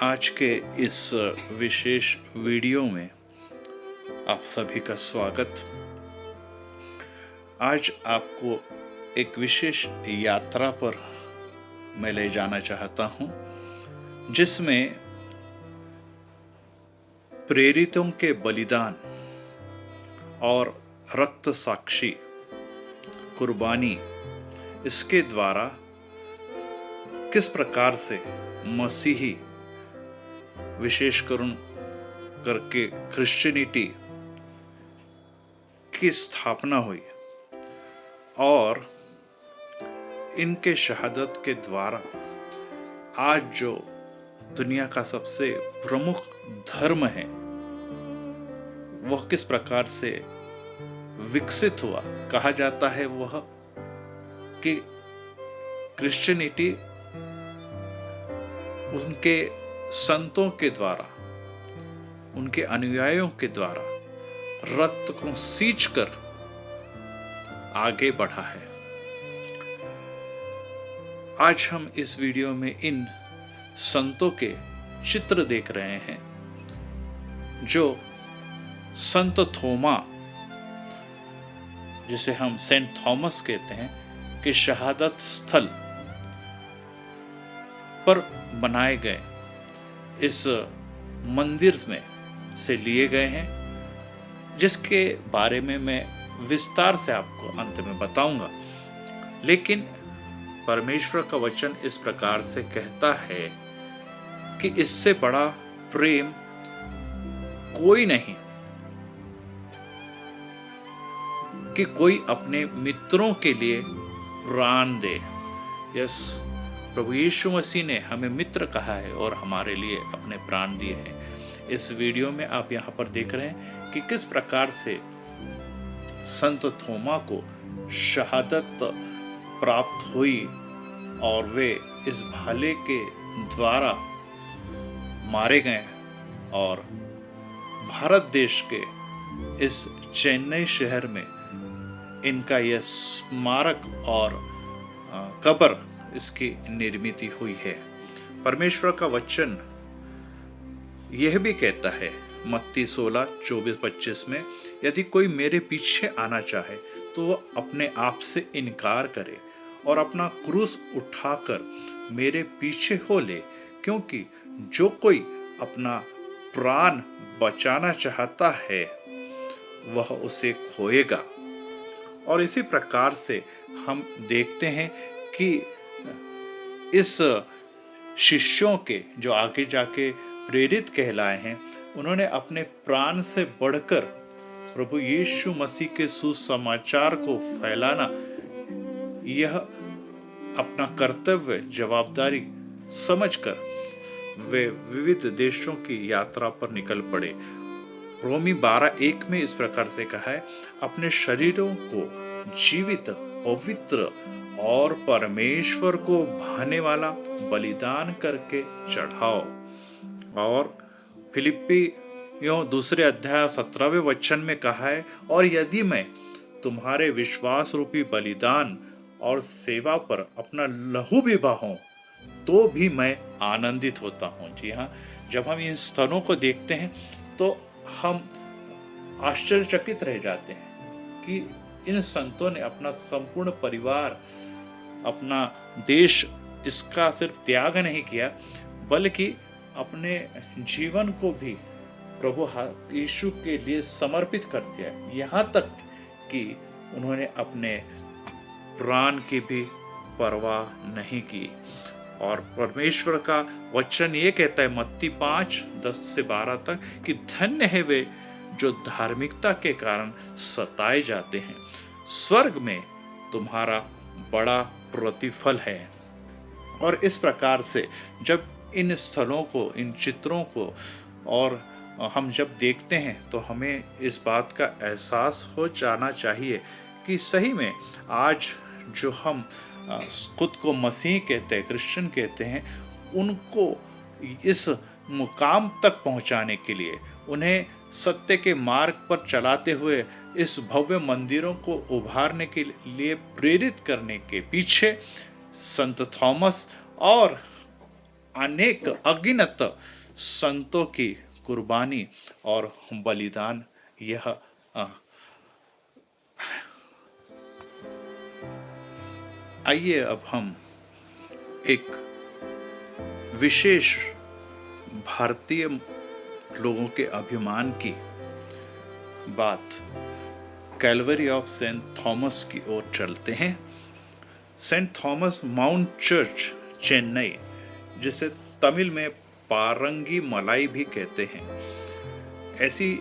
आज के इस विशेष वीडियो में आप सभी का स्वागत। आज आपको एक विशेष यात्रा पर मैं ले जाना चाहता हूं, जिसमें प्रेरितों के बलिदान और रक्त साक्षी कुर्बानी इसके द्वारा किस प्रकार से मसीही विशेष करके क्रिश्चियनिटी की स्थापना हुई और इनके शहादत के द्वारा आज जो दुनिया का सबसे प्रमुख धर्म है वह किस प्रकार से विकसित हुआ। कहा जाता है वह कि क्रिश्चियनिटी उनके संतों के द्वारा, उनके अनुयायियों के द्वारा रक्त को सींचकर आगे बढ़ा है। आज हम इस वीडियो में इन संतों के चित्र देख रहे हैं, जो संत थोमा, जिसे हम सेंट थॉमस कहते हैं, कि शहादत स्थल पर बनाए गए इस मंदिर में से लिए गए हैं, जिसके बारे में मैं विस्तार से आपको अंत में बताऊंगा। लेकिन परमेश्वर का वचन इस प्रकार से कहता है कि इससे बड़ा प्रेम कोई नहीं कि कोई अपने मित्रों के लिए प्राण दे। यस, प्रभु यीशु मसीह ने हमें मित्र कहा है और हमारे लिए अपने प्राण दिए हैं। इस वीडियो में आप यहाँ पर देख रहे हैं कि किस प्रकार से संत थोमा को शहादत प्राप्त हुई और वे इस भाले के द्वारा मारे गए और भारत देश के इस चेन्नई शहर में इनका यह स्मारक और कब्र इसकी निर्मित हुई है। परमेश्वर का वचन यह भी कहता है मत्ती 16:24-25 में, यदि कोई मेरे पीछे आना चाहे तो वह अपने आप से इनकार करे और अपना क्रूस उठाकर मेरे पीछे हो ले, क्योंकि जो कोई अपना प्राण बचाना चाहता है वह उसे खोएगा। और इसी प्रकार से हम देखते हैं कि इस शिष्यों के जो आगे जाके प्रेरित कहलाए हैं, उन्होंने अपने प्राण से बढ़कर प्रभु यीशु मसीह के सुसमाचार को फैलाना यह अपना कर्तव्य, जवाबदारी समझकर वे विविध देशों की यात्रा पर निकल पड़े। रोमी 12:1 में इस प्रकार से कहा है, अपने शरीरों को जीवित, पवित्र और परमेश्वर को भाने वाला बलिदान करके चढ़ाओ। और फिलिप्पियों 2:17 वचन में कहा है, और यदि मैं तुम्हारे विश्वास रूपी बलिदान और सेवा पर अपना लहू भी बहाऊं तो भी मैं आनंदित होता हूं। जी हाँ, जब हम इन स्थलों को देखते हैं तो हम आश्चर्यचकित रह जाते हैं कि इन संतों ने अपना संपूर्ण परिवार, अपना देश, इसका सिर्फ त्याग नहीं किया, बल्कि अपने जीवन को भी प्रभु यीशु के लिए समर्पित कर दिया। यहाँ तक कि उन्होंने अपने प्राण की भी परवाह नहीं की। और परमेश्वर का वचन ये कहता है मत्ती 5:10-12 तक कि धन्य है वे जो धार्मिकता के कारण सताए जाते हैं, स्वर्ग में तुम्हारा बड़ा प्रतिफल है। और इस प्रकार से जब इन स्थलों को, इन चित्रों को और हम जब देखते हैं तो हमें इस बात का एहसास हो जाना चाहिए कि सही में आज जो हम खुद को मसीह कहते हैं, क्रिश्चियन कहते हैं, उनको इस मुकाम तक पहुंचाने के लिए, उन्हें सत्य के मार्ग पर चलाते हुए इस भव्य मंदिरों को उभारने के लिए प्रेरित करने के पीछे संत थॉमस और अनेक अगिनत संतों की कुर्बानी और बलिदान यह आइए अब हम एक विशेष भारतीय लोगों के अभिमान की बात कैलवरी ऑफ सेंट थॉमस की ओर चलते हैं। Saint Thomas Mount Church Chennai, जिसे तमिल में पारंगी मलाई भी कहते हैं, ऐसी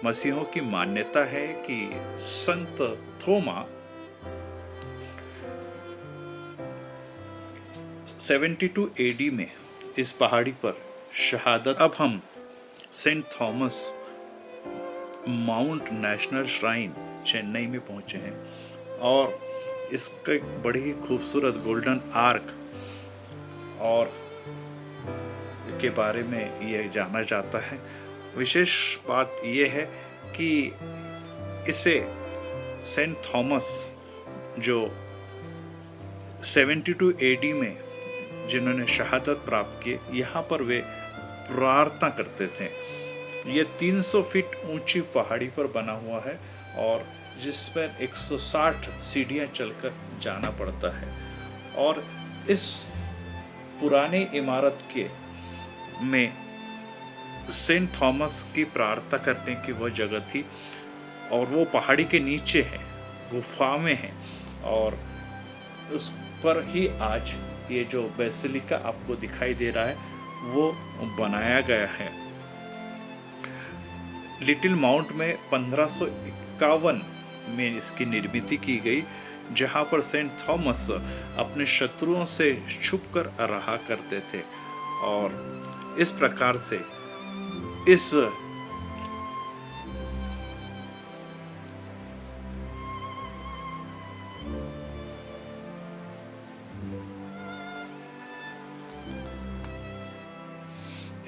मसीहों की मान्यता है कि संत थोमा 72 एडी में इस पहाड़ी पर शहादत। अब हम Saint Thomas Mount National Shrine Chennai में पहुंचे हैं और इसका एक बड़ी ही खूबसूरत गोल्डन आर्क और के बारे में यह जाना जाता है। विशेष बात यह है कि इसे सेंट थॉमस जो 72 एडी में जिन्होंने शहादत प्राप्त की, यहाँ पर वे प्रार्थना करते थे। ये 300 फीट ऊंची पहाड़ी पर बना हुआ है और जिस पर 160 सीढ़ियां चलकर जाना पड़ता है और इस पुरानी इमारत के में सेंट थॉमस की प्रार्थना करने की वह जगह थी और वो पहाड़ी के नीचे है, गुफा में है और उस पर ही आज ये जो बेसिलिका आपको दिखाई दे रहा है वो बनाया गया है। लिटिल माउंट में 1551 में इसकी निर्मित की गई, जहां पर सेंट थॉमस अपने शत्रुओं से छुपकर रहा करते थे और इस प्रकार से इस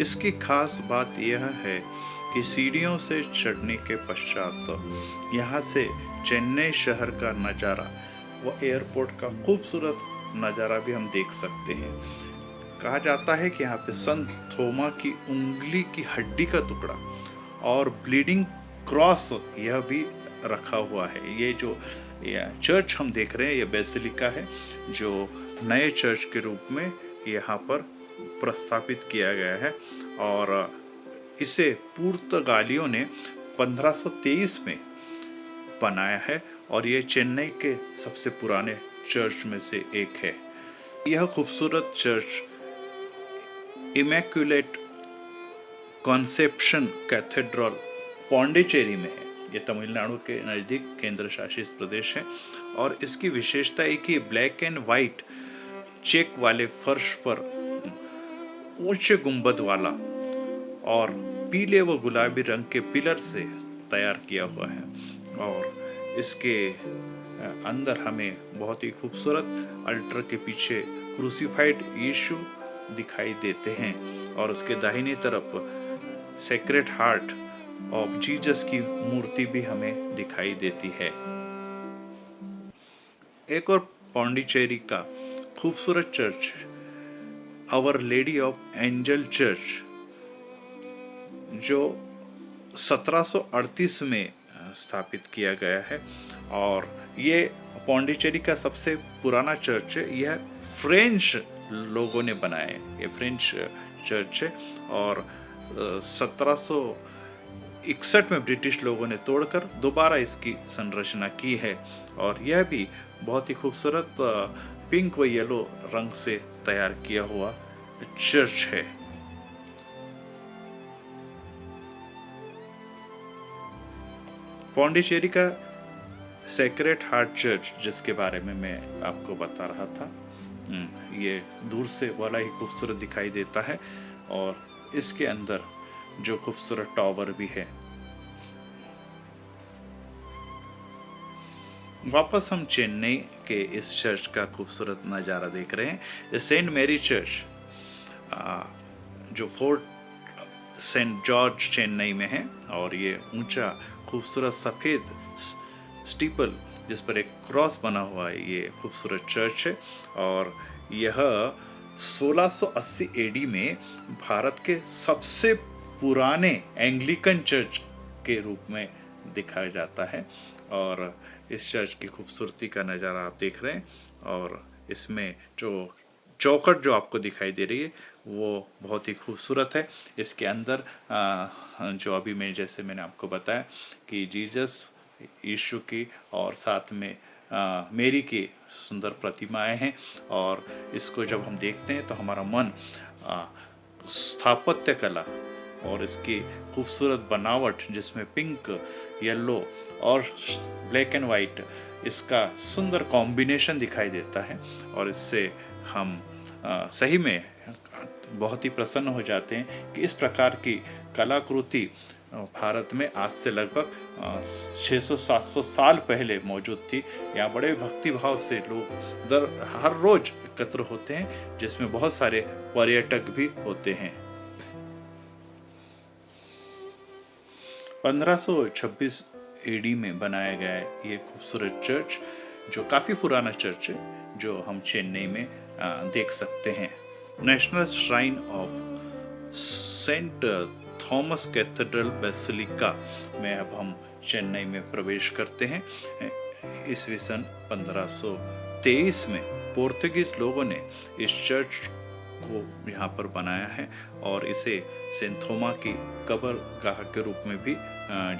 इसकी खास बात यह है कि सीढ़ियों से चढ़ने के पश्चात यहाँ से चेन्नई शहर का नज़ारा व एयरपोर्ट का खूबसूरत नज़ारा भी हम देख सकते हैं। कहा जाता है कि यहाँ पे संत थोमा की उंगली की हड्डी का टुकड़ा और ब्लीडिंग क्रॉस यह भी रखा हुआ है। ये जो चर्च हम देख रहे हैं ये बेसिलिका है जो नए चर्च के रूप में यहाँ पर प्रस्तापित किया गया है और इसे पुर्तगालियों ने 1523 में बनाया है और ये चेन्नई के सबसे पुराने चर्च में से एक है। यह खूबसूरत church immaculate conception cathedral Pondicherry में है। ये तमिलनाडु के नज़दीक केंद्र शासित प्रदेश है और इसकी विशेषता है कि ब्लैक एंड वाइट चेक वाले फर्श पर ऊंचे गुंबद वाला और पीले व गुलाबी रंग के पिलर से तैयार किया हुआ है और इसके अंदर हमें बहुत ही खूबसूरत अल्टर के पीछे क्रूसिफाइड यीशु दिखाई देते हैं और उसके दाहिनी तरफ सेक्रेड हार्ट ऑफ जीसस की मूर्ति भी हमें दिखाई देती है। एक और पौंडीचेरी का खूबसूरत church Our Lady of Angel Church जो 1738 में स्थापित किया गया है और ये पौंडीचेरी का सबसे पुराना चर्च है। यह फ्रेंच लोगों ने बनाया है, ये फ्रेंच चर्च है और 1761 में ब्रिटिश लोगों ने तोड़कर दोबारा इसकी संरचना की है और यह भी बहुत ही खूबसूरत पिंक व येलो रंग से तैयार किया हुआ चर्च है। पौंडीचेरी का सेक्रेड हार्ट चर्च जिसके बारे में मैं आपको बता रहा था, ये दूर से वाला ही खूबसूरत दिखाई देता है और इसके अंदर जो खूबसूरत टावर भी है। वापस हम चेन्नई के इस चर्च का खूबसूरत नज़ारा देख रहे हैं। सेंट मैरी चर्च जो फोर्ट सेंट जॉर्ज चेन्नई में है और ये ऊंचा खूबसूरत सफ़ेद स्टीपल जिस पर एक क्रॉस बना हुआ है, ये खूबसूरत चर्च है और यह 1680 एडी में भारत के सबसे पुराने एंग्लिकन चर्च के रूप में दिखाया जाता है। और इस चर्च की खूबसूरती का नज़ारा आप देख रहे हैं। और इसमें जो चौखट जो आपको दिखाई दे रही है वो बहुत ही खूबसूरत है। इसके अंदर जो अभी जैसे मैंने आपको बताया कि जीसस यीशु की और साथ में मेरी की सुंदर प्रतिमाएं हैं। और इसको जब हम देखते हैं तो हमारा मन स्थापत्य कला और इसकी खूबसूरत बनावट, जिसमें पिंक, येलो और ब्लैक एंड वाइट इसका सुंदर कॉम्बिनेशन दिखाई देता है। और इससे हम सही में बहुत ही प्रसन्न हो जाते हैं कि इस प्रकार की कलाकृति भारत में आज से लगभग 600-700 साल पहले मौजूद थी। यहाँ बड़े भक्ति भाव से लोग हर रोज एकत्र होते हैं, जिसमें बहुत सारे पर्यटक भी होते हैं। 1526 एडी में बनाया गया है ये खूबसूरत चर्च, जो काफ़ी पुराना चर्च है, जो हम चेन्नई में देख सकते हैं। National Shrine of Saint Thomas Cathedral Basilica में अब हम चेन्नई में प्रवेश करते हैं। ईस्वी सन 1523 में पोर्तुगीज लोगों ने इस चर्च को यहाँ पर बनाया है और इसे सेंट थोमा की कब्रगाह के रूप में भी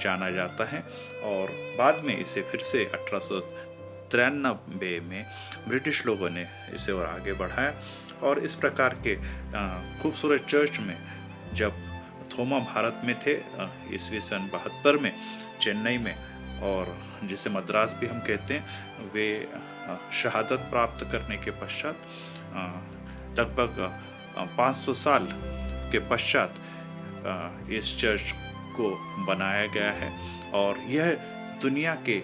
जाना जाता है। और बाद में इसे फिर से 1893 में ब्रिटिश लोगों ने इसे और आगे बढ़ाया। और इस प्रकार के खूबसूरत चर्च में जब थोमा भारत में थे ईस्वी सन 72 में चेन्नई में, और जिसे मद्रास भी हम कहते हैं, वे शहादत प्राप्त करने के पश्चात लगभग 500 साल के पश्चात इस चर्च को बनाया गया है। और यह दुनिया के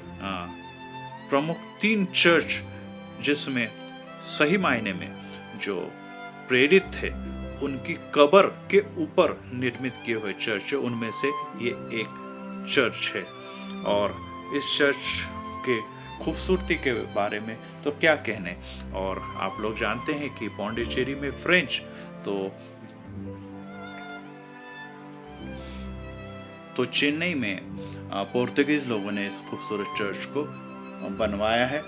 प्रमुख 3 चर्च जिसमें सही मायने में जो प्रेरित थे उनकी कब्र के ऊपर निर्मित किए हुए चर्च है, उनमें से ये एक चर्च है। और इस चर्च के खूबसूरती के बारे में तो क्या कहने। और आप लोग जानते हैं कि पौंडीचेरी में फ्रेंच तो चेन्नई में पोर्तुगीज लोगों ने इस खूबसूरत चर्च को बनवाया है।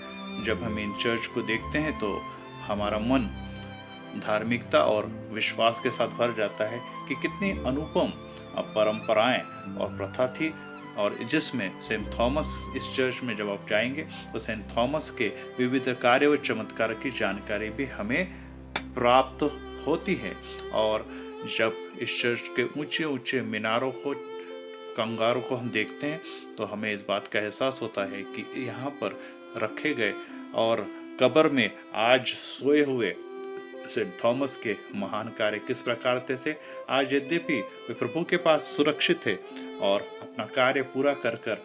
जब हम इन चर्च को देखते हैं तो हमारा मन धार्मिकता और विश्वास के साथ भर जाता है कि कितनी अनुपम परंपराएं और प्रथा थी। और जिसमें सेंट थॉमस, इस चर्च में जब आप जाएंगे तो सेंट थॉमस के विविध कार्य व चमत्कार की जानकारी भी हमें प्राप्त होती है। और जब इस चर्च के ऊंचे ऊंचे मीनारों को, कंगारों को हम देखते हैं तो हमें इस बात का एहसास होता है कि यहाँ पर रखे गए और कब्र में आज सोए हुए सेंट थॉमस के महान कार्य किस प्रकार थे। आज यद्यपि वे प्रभु के पास सुरक्षित थे और अपना कार्य पूरा कर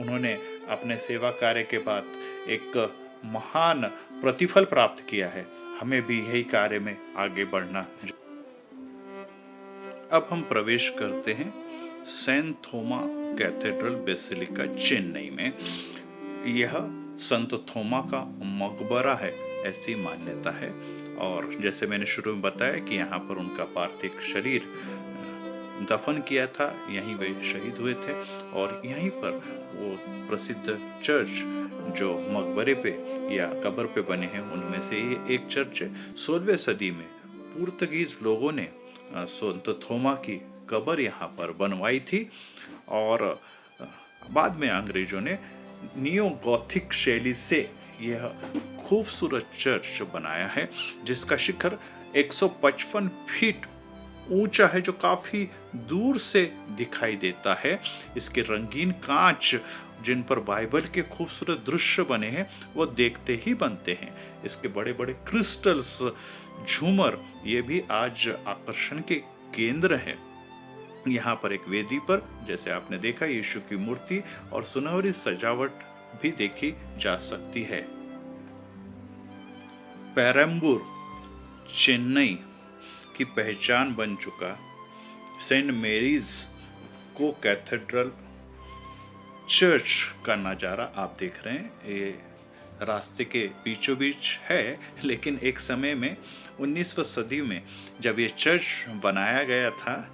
उन्होंने अपने सेवा कार्य के बाद एक महान प्रतिफल प्राप्त किया है। हमें भी यही कार्य में आगे बढ़ना। अब हम प्रवेश करते हैं सेंट थोमा कैथेड्रल बेसिलिका चेन्नई में। यह संत थोमा का मकबरा है, ऐसी मान्यता है। और जैसे मैंने शुरू में बताया कि यहाँ पर उनका पार्थिव शरीर दफन किया था, यहीं वे शहीद हुए थे। और यहीं पर वो प्रसिद्ध चर्च जो मकबरे पे या कब्र पे बने हैं उनमें से ये एक चर्च है। 16वीं सदी में पुर्तगीज लोगों ने संत थोमा की कब्र यहाँ पर बनवाई थी। और बाद में अंग्रेजों ने नियो गॉथिक शैली से यह खूबसूरत चर्च बनाया है, जिसका शिखर 155 फीट ऊंचा है, जो काफी दूर से दिखाई देता है। इसके रंगीन कांच जिन पर बाइबल के खूबसूरत दृश्य बने हैं वो देखते ही बनते हैं। इसके बड़े बड़े क्रिस्टल्स, झूमर, ये भी आज आकर्षण के केंद्र है। यहाँ पर एक वेदी पर, जैसे आपने देखा, यीशु की मूर्ति और सुनहरी सजावट भी देखी जा सकती है। पेरम्बूर चेन्नई की पहचान बन चुका सेंट मेरीज को कैथेड्रल चर्च का नज़ारा आप देख रहे हैं। ये रास्ते के बीचों बीच है, लेकिन एक समय में 19वीं सदी में जब ये चर्च बनाया गया था,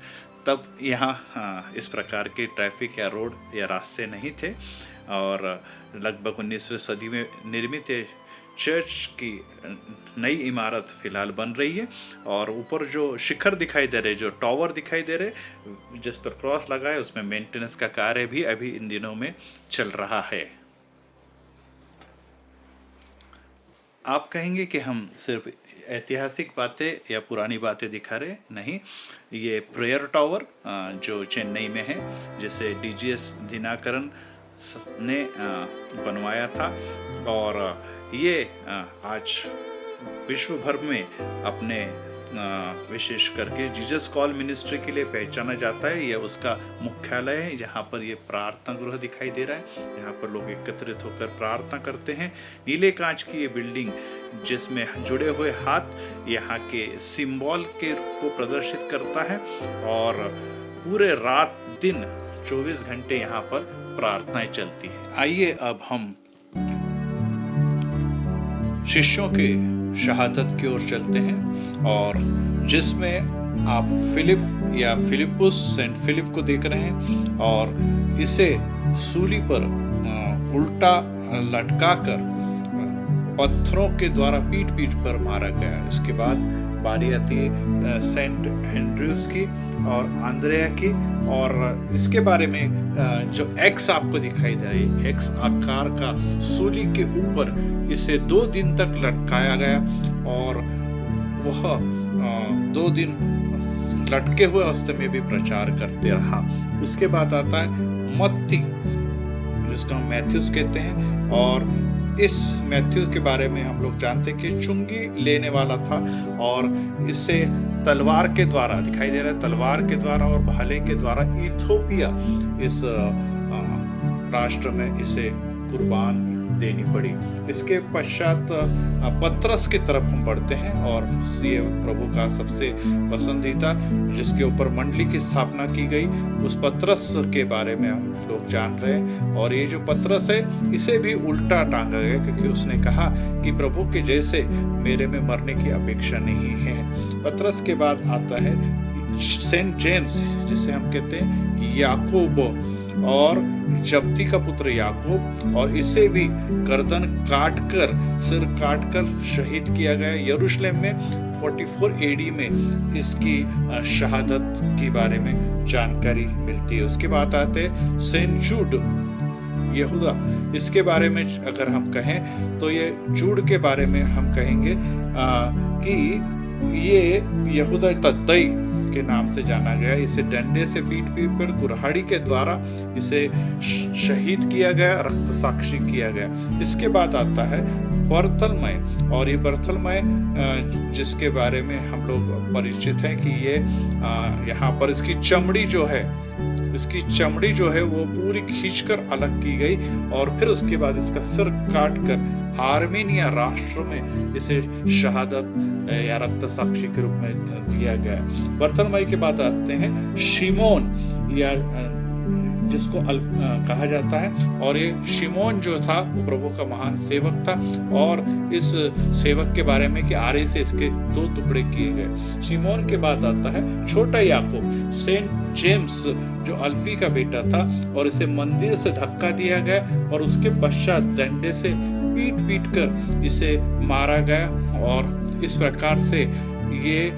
तब यहाँ इस प्रकार के ट्रैफिक या रोड या रास्ते नहीं थे। और लगभग 19वीं सदी में निर्मित ये चर्च की नई इमारत फिलहाल बन रही है, और ऊपर जो शिखर दिखाई दे रहे, जो टावर दिखाई दे रहे, जिस पर क्रॉस लगा है, उसमें मेंटेनेंस का कार्य भी अभी इन दिनों में चल रहा है। आप कहेंगे कि हम सिर्फ ऐतिहासिक बातें या पुरानी बातें दिखा रहे, नहीं। ये प्रेयर टावर जो चेन्नई में है, जिसे डीजीएस दिनाकरन ने बनवाया था, और ये आज विश्व भर में अपने विशेष करके जीसस कॉल मिनिस्ट्री के लिए पहचाना जाता है। यह उसका मुख्यालय है। यहाँ पर ये प्रार्थना गृह दिखाई दे रहा है, यहाँ पर लोग एकत्रित होकर प्रार्थना करते हैं। नीले कांच की ये बिल्डिंग, जिसमें जुड़े हुए हाथ यहाँ के सिंबल के को प्रदर्शित करता है, और पूरे रात दिन 24 घंटे यहाँ पर प्रार्थनाएं चलती है। आइए अब हम शिष्यों के शहादत की ओर चलते हैं, और जिसमें आप फिलिप या फिलिपुस, सेंट फिलिप को देख रहे हैं, और इसे सूली पर उल्टा लटकाकर पत्थरों के द्वारा पीट पीट पर मारा गया। इसके बाद बारी आती है सेंट एंड्रयूस की और आंद्रेया की, और इसके बारे में जो एक्स आपको दिखाई दे रही है, एक्स आकार का सूली के ऊपर इसे 2 दिन तक लटकाया गया, और वह 2 दिन लटके हुए अवस्था में भी प्रचार करते रहा। उसके बाद आता है मत्ती, जिसको हम मैथ्यूस कहते हैं, और इस मैथ्यू के बारे में हम लोग जानते हैं कि चुंगी लेने वाला था, और इसे तलवार के द्वारा दिखाई दे रहा है, तलवार के द्वारा और भाले के द्वारा इथोपिया इस राष्ट्र में इसे कुर्बान देनी पड़ी। इसके पश्चात पतरस की तरफ हम बढ़ते हैं, और ये प्रभु का सबसे पसंदीदा, जिसके ऊपर मंडली की स्थापना की गई, उस पतरस के बारे में हम लोग जान रहे हैं। और ये जो पतरस है, इसे भी उल्टा टांगा गया, क्योंकि उसने कहा कि प्रभु के जैसे मेरे में मरने की अपेक्षा नहीं है। पतरस के बाद आता है सेंट जेम्स, जिसे हम कहते हैं याकूब, और जब्दी का पुत्र याकूब, और इसे भी गर्दन काटकर, सिर काटकर शहीद किया गया। यरूशलेम में 44 एडी में इसकी शहादत के बारे में जानकारी मिलती है। उसके बाद आते सेंट जूड यहूदा। इसके बारे में अगर हम कहें तो ये जूड के बारे में हम कहेंगे कि ये यहूदा तद्दई के नाम से जाना गया। इसे डंडे से पीट पीट पर कुल्हाड़ी के द्वारा इसे शहीद किया गया, रक्त साक्षी किया गया। इसके बाद आता है बर्थलमय, और ये बर्थलमय जिसके बारे में हम लोग परिचित हैं कि ये यहाँ पर इसकी चमड़ी जो है वो पूरी खींचकर अलग की गई, और फिर उसके बाद इसका सिर काटकर आर्मेनिया राष्ट्र में इसे शहादत या रक्त साक्षी के रूप में दिया गया। बर्थलमय के बाद आते हैं शिमोन, या जिसको कहा जाता है, और ये शिमोन जो था वो प्रभु का महान सेवक था, और इस सेवक के बारे में कि आरे से इसके 2 टुकड़े किए गए। शिमोन के बाद आता है छोटा याकूब, सेंट जेम्स, जो अल्फी का बेटा था, और इसे मंदिर से धक्का दिया गया, और उसके पश्चात डंडे से पीट पीट कर इसे मारा गया, और इस प्रकार से ये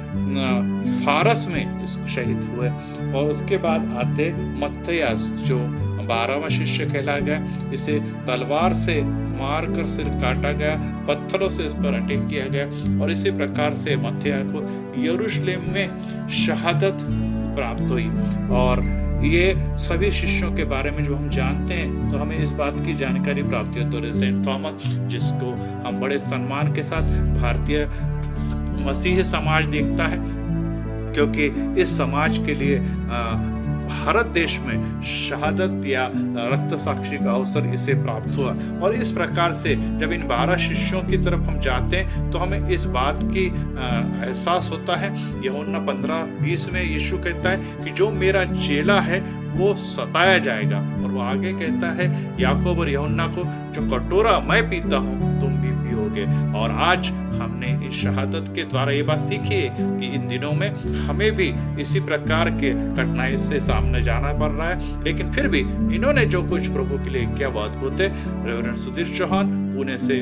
फारस में इसको शहीद हुए। और उसके बाद आते मत्तयास, जो 12वां शिष्य कहला गया। इसे तलवार से मार कर सिर काटा गया, पत्थरों से इस पर अटैक किया गया, और इसी प्रकार से मत्तयास को यरूशलेम में शहादत प्राप्त हुई। और ये सभी शिष्यों के बारे में जो हम जानते हैं, तो हमें इस बात की जानकारी प्राप्त होती है। सेंट थॉमस, जिसको हम बड़े सम्मान के साथ भारतीय मसीही समाज देखता है, क्योंकि इस समाज के लिए भारत देश में शहादत या रक्त साक्षी का अवसर इसे प्राप्त हुआ। और इस प्रकार से जब इन 12 शिष्यों की तरफ हम जाते हैं तो हमें इस बात की एहसास होता है। यूहन्ना 15:20 में यीशु कहता है कि जो मेरा चेला है वो सताया जाएगा। और वो आगे कहता है याकूब और यूहन्ना को, जो कटोरा मैं पीता हूँ तुम भी पियोगे। और आज हमने इस शहादत के द्वारा ये बात सीखी है कि इन दिनों में हमें भी इसी प्रकार के कठिनाई से सामने जाना पड़ रहा है, लेकिन फिर भी इन्होंने जो कुछ प्रभु के लिए किया वो अद्भुत है। रेवरेंड सुधीर चौहान पुणे से